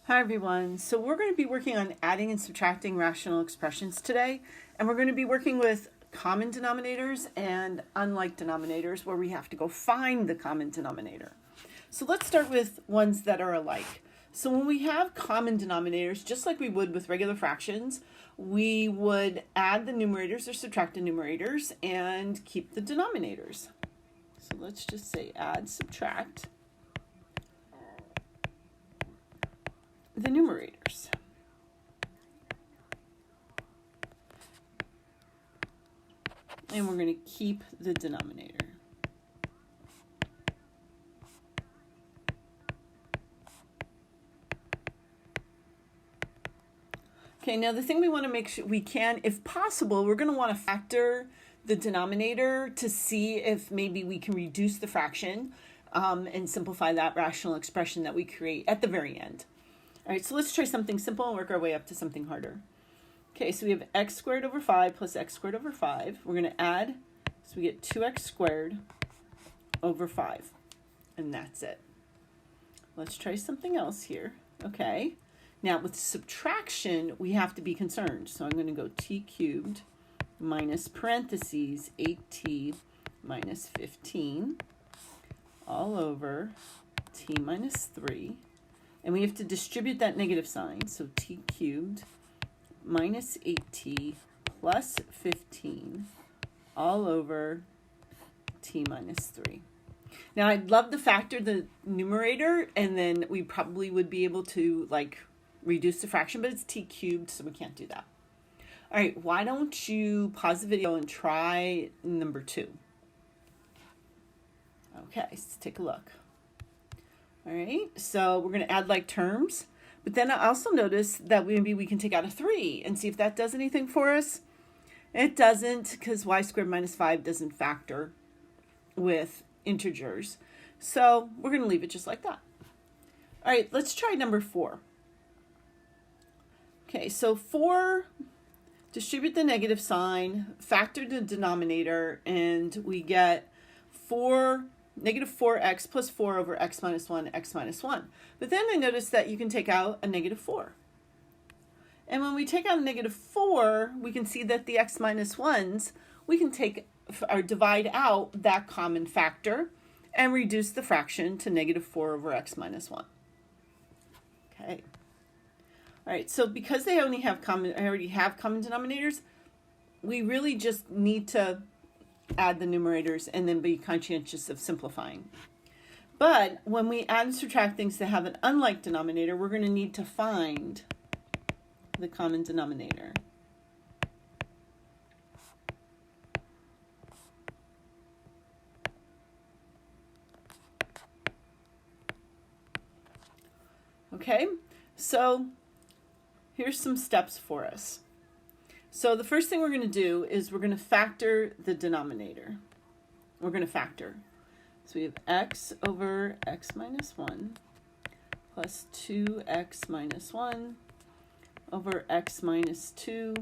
Hi everyone. So we're going to be working on adding and subtracting rational expressions today, and we're going to be working with common denominators and unlike denominators where we have to go find the common denominator. So let's start with ones that are alike. So when we have common denominators, just like we would with regular fractions, we would add the numerators or subtract the numerators and keep the denominators. So let's just say add, subtract the numerators. And we're going to keep the denominator. Okay, now the thing we want to make sure we can, if possible, we're going to want to factor the denominator to see if maybe we can reduce the fraction and simplify that rational expression that we create at the very end. All right, so let's try something simple and work our way up to something harder. Okay, so we have x squared over 5 plus x squared over 5. We're going to add, so we get 2x squared over 5. And that's it. Let's try something else here. Okay, now with subtraction, we have to be concerned. So I'm going to go t cubed minus parentheses 8t minus 15 all over t minus 3. And we have to distribute that negative sign. So t cubed minus 8t plus 15 all over t minus 3. Now I'd love to factor the numerator, and then we probably would be able to reduce the fraction, but it's t cubed, so we can't do that. All right, why don't you pause the video and try number 2. Okay, let's take a look. All right, so we're going to add like terms, but then I also notice that maybe we can take out a 3 and see if that does anything for us. It doesn't, because y squared minus 5 doesn't factor with integers. So we're going to leave it just like that. All right, let's try number 4. Okay, so 4, distribute the negative sign, factor the denominator, and we get negative 4x plus 4 over x minus 1, x minus 1. But then I noticed that you can take out a negative 4. And when we take out a negative 4, we can see that the x minus 1s, we can take or divide out that common factor and reduce the fraction to negative 4 over x minus 1. Okay. All right, so because they already have common denominators, we really just need to add the numerators and then be conscientious of simplifying. But when we add and subtract things that have an unlike denominator, we're going to need to find the common denominator. Okay, so here's some steps for us. So the first thing we're going to do is we're going to factor the denominator. We're going to factor. So we have x over x minus 1 plus 2x minus 1 over x minus 2,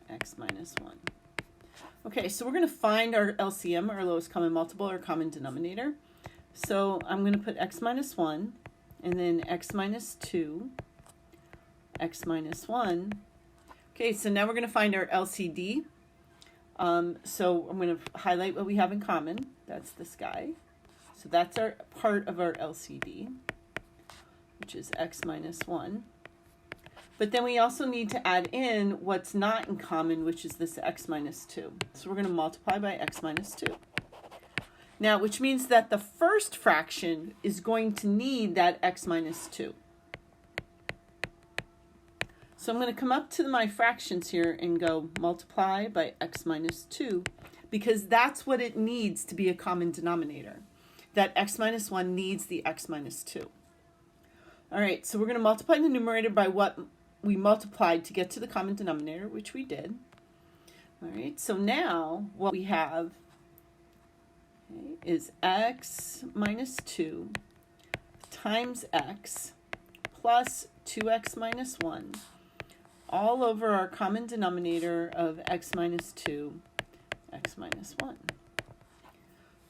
x minus 1. Okay, so we're going to find our LCM, our lowest common multiple, or common denominator. So I'm going to put x minus 1, and then x minus 2, x minus 1. Okay, so now we're going to find our LCD. So I'm going to highlight what we have in common. That's this guy. So that's our part of our LCD, which is x minus 1. But then we also need to add in what's not in common, which is this x minus 2. So we're going to multiply by x minus 2. Now, which means that the first fraction is going to need that x minus 2. So I'm going to come up to my fractions here and go multiply by x minus 2, because that's what it needs to be a common denominator. That x minus 1 needs the x minus 2. All right, so we're going to multiply the numerator by what we multiplied to get to the common denominator, which we did. All right, so now what we have is x minus 2 times x plus 2x minus 1 all over our common denominator of x minus 2, x minus 1.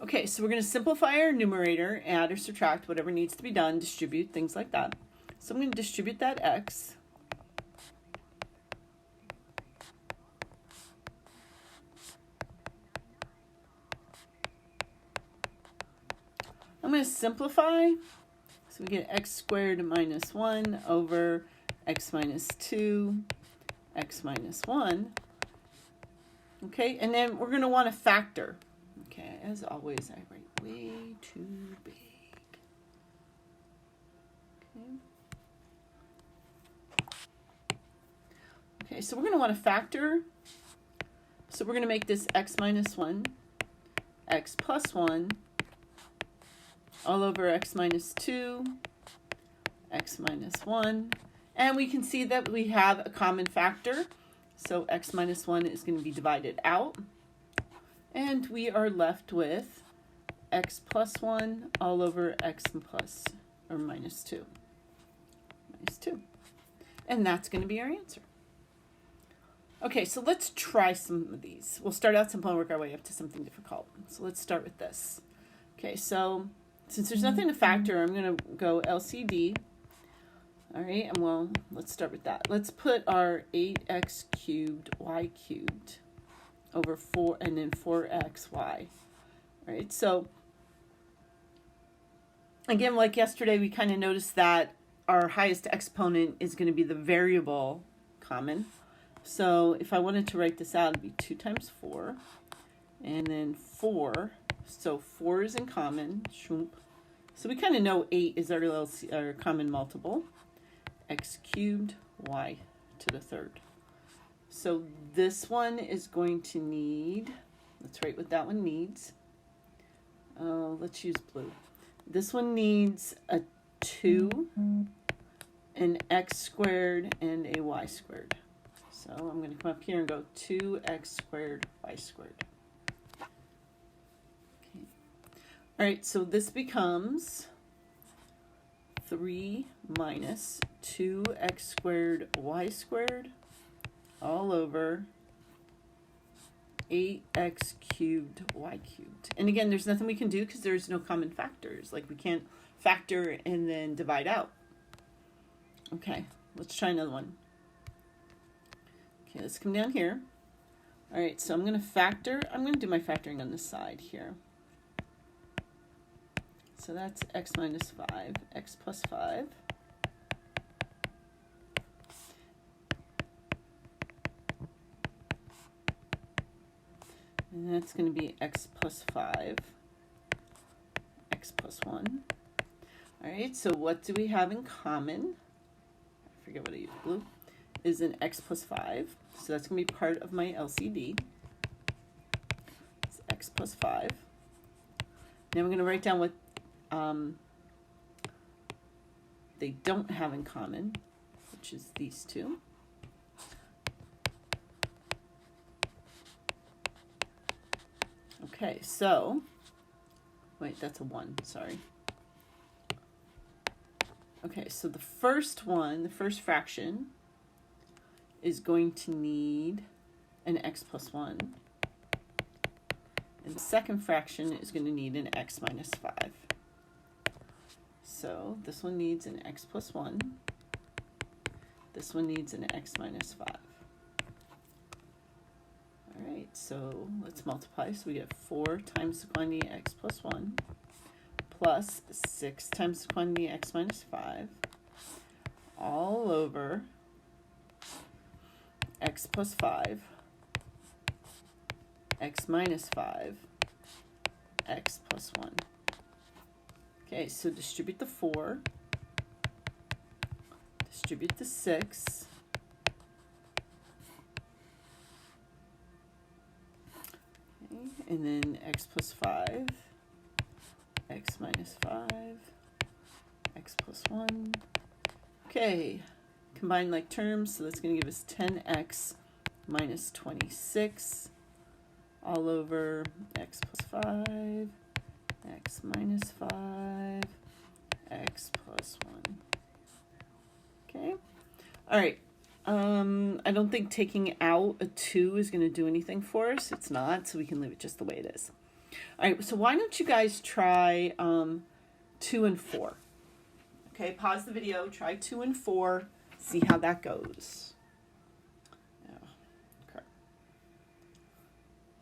Okay, so we're going to simplify our numerator, add or subtract, whatever needs to be done, distribute, things like that. So I'm going to distribute that x. I'm going to simplify. So we get x squared minus 1 over x minus 2, x minus 1. Okay, and then we're going to want to factor. Okay, as always, I write way too big. Okay, so we're going to want to factor. So we're going to make this x minus 1, x plus 1, all over x minus 2, x minus 1. And we can see that we have a common factor. So x minus 1 is going to be divided out. And we are left with x plus 1 all over x plus, or minus 2. Minus 2. And that's going to be our answer. Okay, so let's try some of these. We'll start out simple and work our way up to something difficult. So let's start with this. Okay, so since there's nothing to factor, I'm going to go LCD. All right, and well, let's start with that. Let's put our 8x cubed y cubed over 4 and then 4xy. All right, so again, like yesterday, we kind of noticed that our highest exponent is going to be the variable common. So if I wanted to write this out, it'd be 2 times 4, and then 4. So 4 is in common. So we kind of know 8 is our common multiple. X cubed y to the third. So this one is going to need, let's write what that one needs. Let's use blue. This one needs a 2, an x squared, and a y squared. So I'm going to come up here and go 2x squared y squared. Okay. All right, so this becomes 3 minus 2x squared y squared all over 8x cubed y cubed. And again, there's nothing we can do because there's no common factors. Like we can't factor and then divide out. Okay, let's try another one. Okay, let's come down here. All right, so I'm going to factor. I'm going to do my factoring on this side here. So that's x minus 5, x plus 5. And that's going to be x plus 5, x plus 1. All right, so what do we have in common? I forget what I used, blue. Is an x plus 5. So that's going to be part of my LCD. It's x plus 5. Now I'm going to write down what they don't have in common, which is these two. Okay, so, wait, that's a 1, sorry. Okay, so the first one, the first fraction, is going to need an x plus 1. And the second fraction is going to need an x minus 5. So this one needs an x plus 1. This one needs an x minus 5. All right, so let's multiply. So we get 4 times the quantity x plus 1 plus 6 times the quantity x minus 5 all over x plus 5, x minus 5, x plus 1. Okay, so distribute the 4, distribute the 6, okay, and then x plus 5, x minus 5, x plus 1. Okay, combine like terms, so that's going to give us 10x minus 26 all over x plus 5, x minus 5, x plus 1. Okay, all right. I don't think taking out a 2 is going to do anything for us. It's not, so we can leave it just the way it is. All right, so why don't you guys try 2 and 4? Okay, pause the video, try 2 and 4, see how that goes. Oh, okay.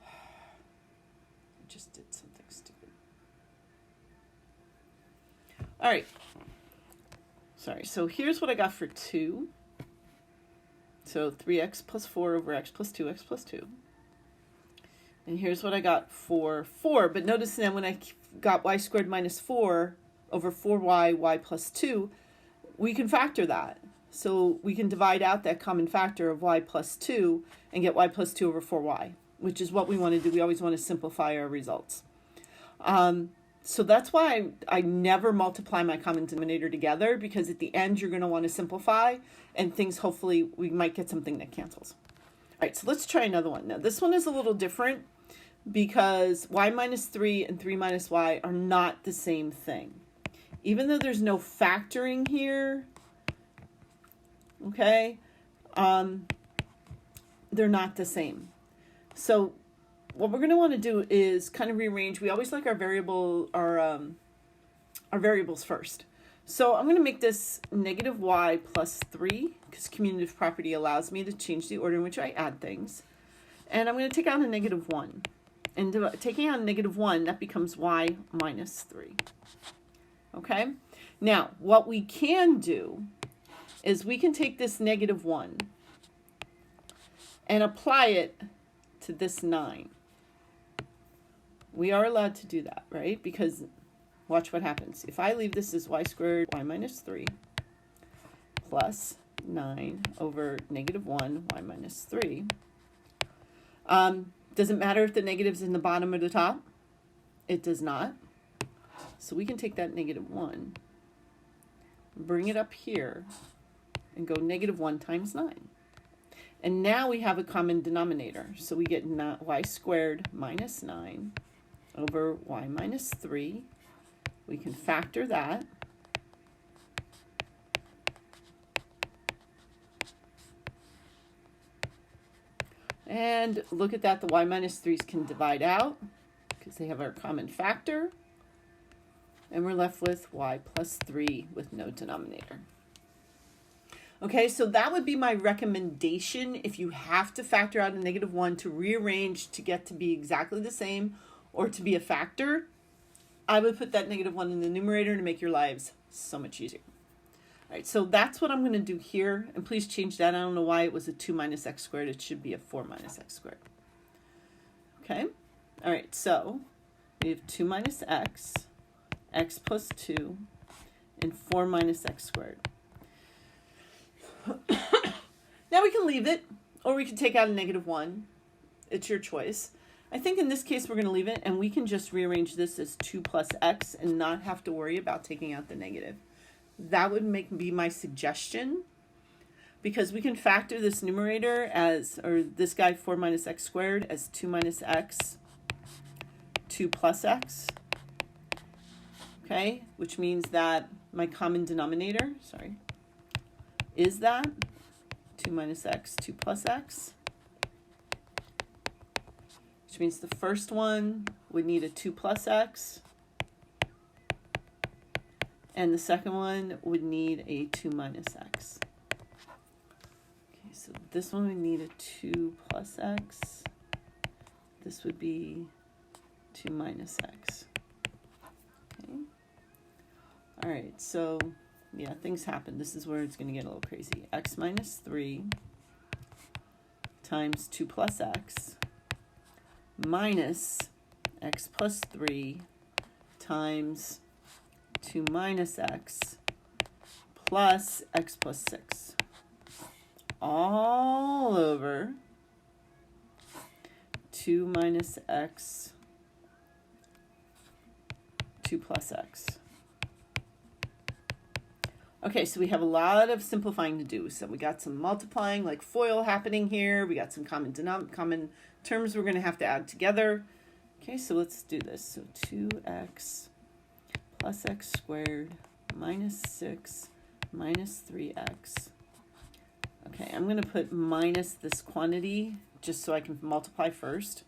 I just did something stupid. All right. Sorry, so here's what I got for 2. So 3x plus 4 over x plus 2x plus 2. And here's what I got for 4. But notice then when I got y squared minus 4 over 4y, y plus 2, we can factor that. So we can divide out that common factor of y plus 2 and get y plus 2 over 4y, which is what we want to do. We always want to simplify our results. So that's why I never multiply my common denominator together, because at the end you're going to want to simplify and things, hopefully we might get something that cancels. All right, so let's try another one. Now this one is a little different because y minus 3 and 3 minus y are not the same thing. Even though there's no factoring here, okay, they're not the same. So what we're going to want to do is kind of rearrange. We always like our variables first. So I'm going to make this negative y plus 3 because commutative property allows me to change the order in which I add things. And I'm going to take out a negative 1. And taking out a negative 1, that becomes y minus 3. Okay? Now, what we can do is we can take this negative 1 and apply it to this 9. We are allowed to do that, right? Because watch what happens. If I leave this as y squared, y minus 3, plus 9 over negative 1, y minus 3. Does it matter if the negative's in the bottom or the top? It does not. So we can take that negative 1, bring it up here, and go negative 1 times 9. And now we have a common denominator. So we get y squared minus 9 over y minus 3. We can factor that. And look at that, the y minus 3's can divide out because they have our common factor. And we're left with y plus 3 with no denominator. Okay, so that would be my recommendation if you have to factor out a negative 1 to rearrange to get to be exactly the same or to be a factor. I would put that negative 1 in the numerator to make your lives so much easier. All right, so that's what I'm going to do here. And please change that. I don't know why it was a 2 minus x squared. It should be a 4 minus x squared. Okay, all right, so we have 2 minus x, x plus 2, and 4 minus x squared. Now we can leave it, or we can take out a negative 1. It's your choice. I think in this case we're going to leave it, and we can just rearrange this as 2 plus x and not have to worry about taking out the negative. That would be my suggestion, because we can factor this numerator as, or this guy 4 minus x squared as 2 minus x, 2 plus x. Okay, which means that my common denominator, is that 2 minus x, 2 plus x. Which means the first one would need a 2 plus x. And the second one would need a 2 minus x. Okay, so this one would need a 2 plus x. This would be 2 minus x. Okay. All right, so yeah, things happen. This is where it's going to get a little crazy. X minus 3 times 2 plus x minus x plus 3 times 2 minus x plus x plus 6 all over 2 minus x, 2 plus x. Okay, so we have a lot of simplifying to do. So we got some multiplying like FOIL happening here. We got some common terms we're going to have to add together. Okay, so let's do this. So 2x plus x squared minus 6 minus 3x. Okay, I'm going to put minus this quantity just so I can multiply first.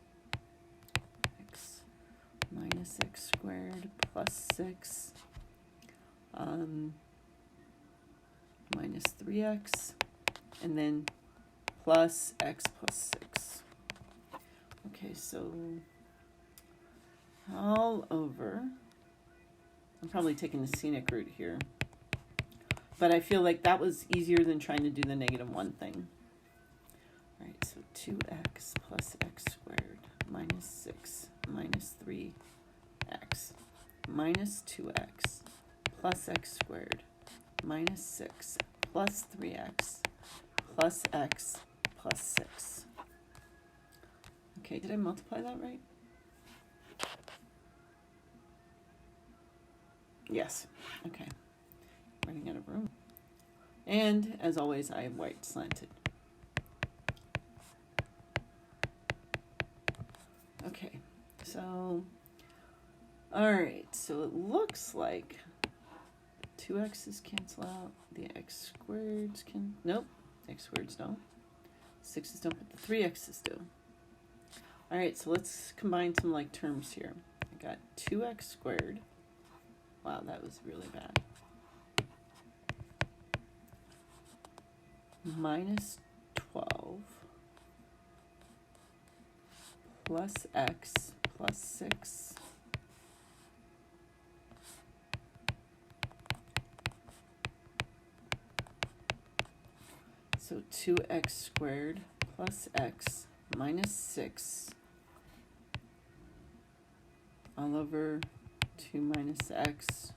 X minus x squared plus 6 minus 3x, and then plus x plus 6. Okay, so all over, I'm probably taking the scenic route here, but I feel like that was easier than trying to do the -1 thing. All right, so 2x plus x squared minus 6 minus 3x minus 2x plus x squared minus 6 plus 3x plus x plus 6. Okay, did I multiply that right? Yes. Okay. Running out of room. And as always, I have white slanted. Okay, so, all right, so it looks like 2x's cancel out, the x squareds can, nope, x squareds don't, 6's don't, but the 3x's do. All right, so let's combine some like terms here. I got 2x squared. Wow, that was really bad. Minus 12 plus x plus 6 so 2x squared plus x minus 6 all over 2 minus x,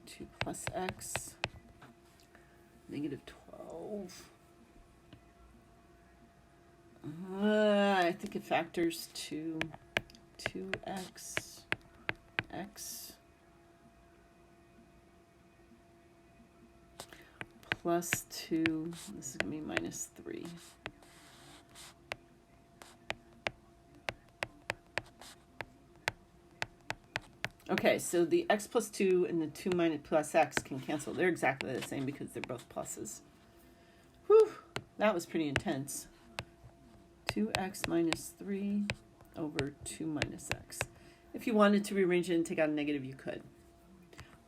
2 plus x, negative 12. I think it factors to 2x, x, plus 2, this is going to be minus 3. Okay, so the x plus 2 and the 2 minus plus x can cancel. They're exactly the same because they're both pluses. Whew, that was pretty intense. 2x minus 3 over 2 minus x. If you wanted to rearrange it and take out a negative, you could.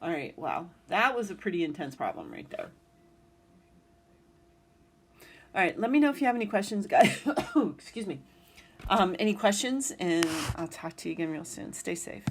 All right, wow. That was a pretty intense problem right there. All right, let me know if you have any questions, guys. Excuse me. Any questions, and I'll talk to you again real soon. Stay safe.